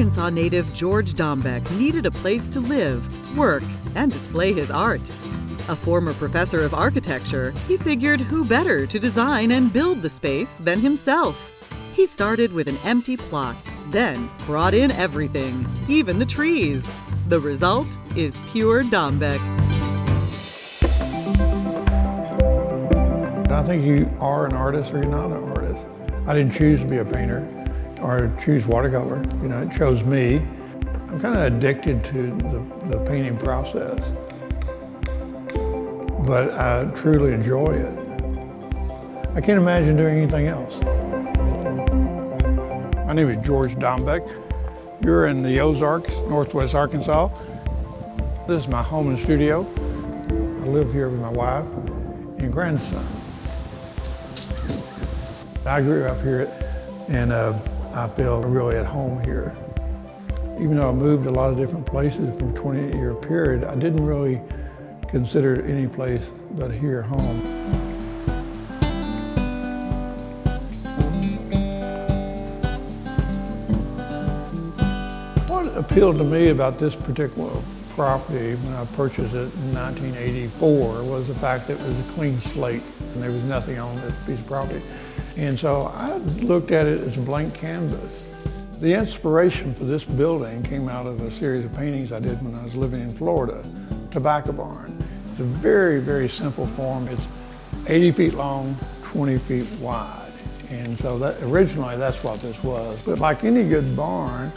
Arkansas native George Dombek needed a place to live, work, and display his art. A former professor of architecture, he figured who better to design and build the space than himself. He started with an empty plot, then brought in everything, even the trees. The result is pure Dombek. I think you are an artist or you're not an artist. I didn't choose to be a painter or choose watercolor. It chose me. I'm kind of addicted to the painting process, but I truly enjoy it. I can't imagine doing anything else. My name is George Dombek. You're in the Ozarks, northwest Arkansas. This is my home and studio. I live here with my wife and grandson. I grew up here and I feel really at home here. Even though I moved a lot of different places for a 28-year period, I didn't really consider any place but here home. What appealed to me about this particular property when I purchased it in 1984 was the fact that it was a clean slate and there was nothing on this piece of property. And so I looked at it as a blank canvas. The inspiration for this building came out of a series of paintings I did when I was living in Florida, Tobacco Barn. It's a very, very simple form. It's 80 feet long, 20 feet wide. And so originally that's what this was. But like any good barn,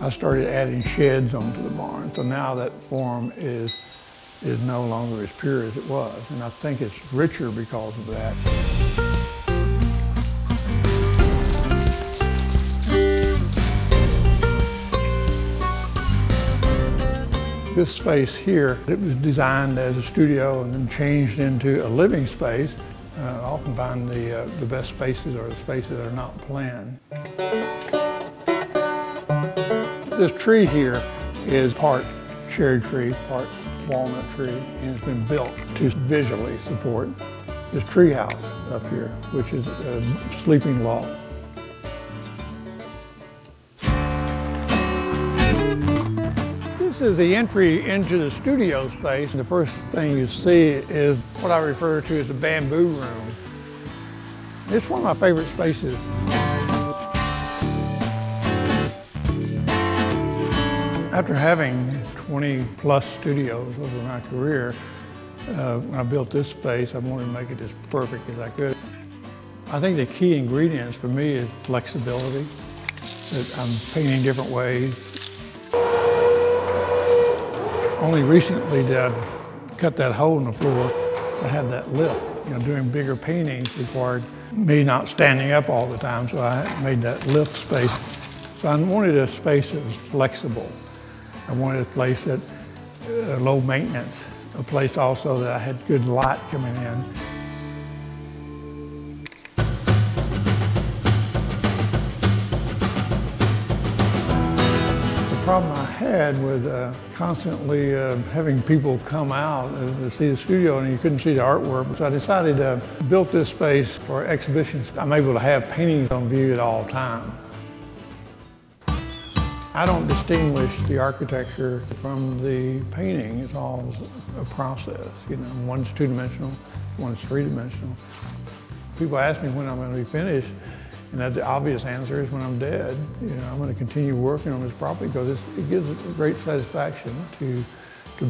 I started adding sheds onto the barn. So now that form is no longer as pure as it was. And I think it's richer because of that. This space here, it was designed as a studio and then changed into a living space. I often find the best spaces are the spaces that are not planned. This tree here is part cherry tree, part walnut tree, and it's been built to visually support this treehouse up here, which is a sleeping log. This is the entry into the studio space. The first thing you see is what I refer to as the bamboo room. It's one of my favorite spaces. After having 20 plus studios over my career, when I built this space, I wanted to make it as perfect as I could. I think the key ingredients for me is flexibility, that I'm painting different ways. Only recently did I cut that hole in the floor to have that lift. Doing bigger paintings required me not standing up all the time, so I made that lift space. So I wanted a space that was flexible. I wanted a place that low maintenance, a place also that I had good light coming in. The problem I had with constantly having people come out to see the studio and you couldn't see the artwork, so I decided to build this space for exhibitions. I'm able to have paintings on view at all times. I don't distinguish the architecture from the painting. It's all a process. One's two-dimensional, one's three-dimensional. People ask me when I'm going to be finished, and the obvious answer is when I'm dead. I'm going to continue working on this property because it gives great satisfaction to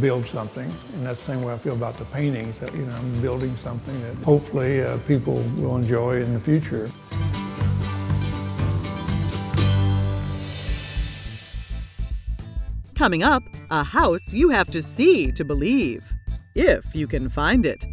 build something, and that's the same way I feel about the paintings. That I'm building something that hopefully people will enjoy in the future. Coming up, a house you have to see to believe, if you can find it.